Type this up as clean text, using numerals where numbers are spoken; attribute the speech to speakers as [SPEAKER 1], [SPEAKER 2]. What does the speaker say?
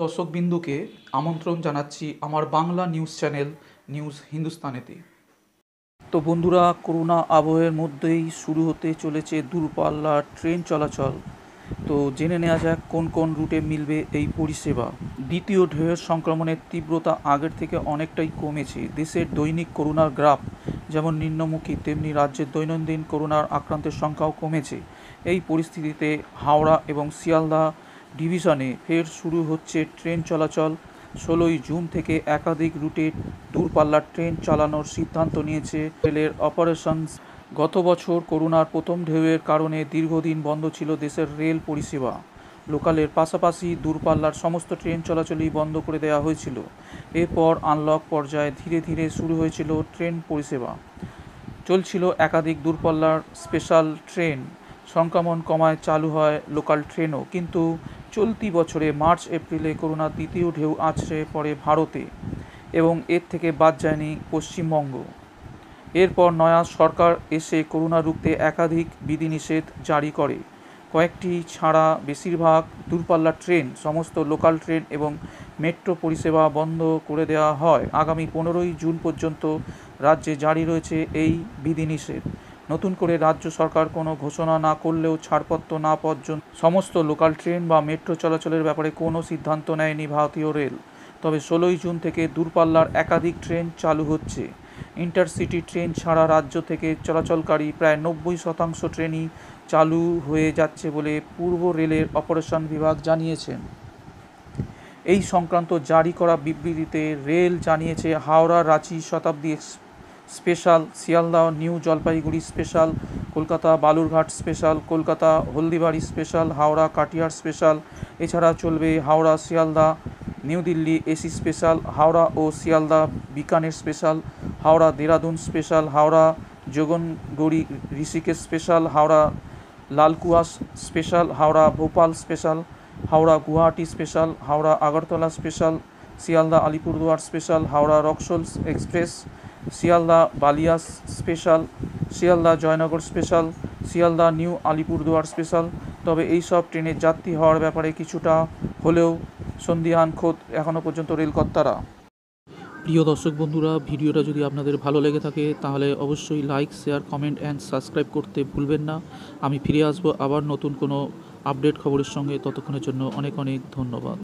[SPEAKER 1] দর্শকবিন্দুকে আমন্ত্রণ জানাচ্ছি আমার বাংলা নিউজ চ্যানেল নিউজ হিন্দুস্তানেতে। তো বন্ধুরা, করোনা আবহের মধ্যেই শুরু হতে চলেছে দূরপাল্লার ট্রেন চলাচল। তো জেনে নেওয়া যাক কোন কোন রুটে মিলবে এই পরিষেবা। দ্বিতীয় ঢেউয়ের সংক্রমণের তীব্রতা আগের থেকে অনেকটাই কমেছে। দেশের দৈনিক করোনার গ্রাফ যেমন নিম্নমুখী, তেমনি রাজ্যের দৈনন্দিন করোনার আক্রান্তের সংখ্যাও কমেছে। এই পরিস্থিতিতে হাওড়া এবং শিয়ালদহ ডিভিশনে ফের শুরু হচ্ছে ট্রেন চলাচল। 16ই জুন থেকে একাধিক রুটে দূরপাল্লার ট্রেন চালানোর সিদ্ধান্ত নিয়েছে রেলের অপারেশনস। গত বছর করোনার প্রথম ঢেউয়ের কারণে দীর্ঘদিন বন্ধ ছিল দেশের রেল পরিষেবা। লোকালের পাশাপাশি দূরপাল্লার সমস্ত ট্রেন চলাচলই বন্ধ করে দেওয়া হয়েছিল। এরপর আনলক পর্যায়ে ধীরে ধীরে শুরু হয়েছিল ট্রেন পরিষেবা। চলছিল একাধিক দূরপাল্লার স্পেশাল ট্রেন। সংক্রমণ কমায় চালু হয় লোকাল ট্রেনও। কিন্তু চলতি বছরে মার্চ এপ্রিলে করোনার দ্বিতীয় ঢেউ আছড়ে পড়ে ভারতে এবং এর থেকে বাদ যায়নি পশ্চিমবঙ্গ। এরপর নয়া সরকার এসে করোনা রুখতে একাধিক বিধিনিষেধ জারি করে। কয়েকটি ছাড়া বেশিরভাগ দূরপাল্লার ট্রেন, সমস্ত লোকাল ট্রেন এবং মেট্রো পরিষেবা বন্ধ করে দেওয়া হয়। আগামী 15ই জুন পর্যন্ত রাজ্যে জারি রয়েছে এই বিধিনিষেধ। নতুন করে রাজ্য সরকার কোনো ঘোষণা না করলেও ছাড়পত্র না পর্যন্ত সমস্ত লোকাল ট্রেন বা মেট্রো চলাচলের ব্যাপারে কোনো সিদ্ধান্ত নেয়নি ভারতীয় রেল। তবে 16ই জুন থেকে দূরপাল্লার একাধিক ট্রেন চালু হচ্ছে। ইন্টারসিটি ট্রেন ছাড়া রাজ্য থেকে চলাচলকারী প্রায় 90% ট্রেনই চালু হয়ে যাচ্ছে বলে পূর্ব রেলের অপারেশন বিভাগ জানিয়েছেন। এই সংক্রান্ত জারি করা বিবৃতিতে রেল জানিয়েছে, Howrah Ranchi Shatabdi special, Sealdah new Jalpaiguri special, Kolkata Balurghat special, Kolkata Haldibari special, Howrah Katihar special. এছাড়া চলবে Howrah Sealdah new Delhi AC special, Howrah ও Sealdah Bikaner special, Howrah Dehradun special, Howrah Yognagari Rishikesh special, Howrah Lalkuan special, Howrah Bhopal special, Howrah Guwahati special, Howrah Agartala special, Sealdah Alipurduar special, Howrah Raxaul express, Sealdah Ballia special, Sealdah Jaynagar special, Sealdah new Alipurduar special. তবে এই সব ট্রেনের যাত্রী হওয়ার ব্যাপারে কিছুটা হলেও সন্দিহান খোদ এখনও পর্যন্ত রেলকর্তারা। প্রিয় দর্শক বন্ধুরা, ভিডিওটা যদি আপনাদের ভালো লেগে থাকে তাহলে অবশ্যই like, share, comment and subscribe করতে ভুলবেন না। আমি ফিরে আসবো আবার নতুন কোনো আপডেট খবরের সঙ্গে। ততক্ষণের জন্য অনেক অনেক ধন্যবাদ।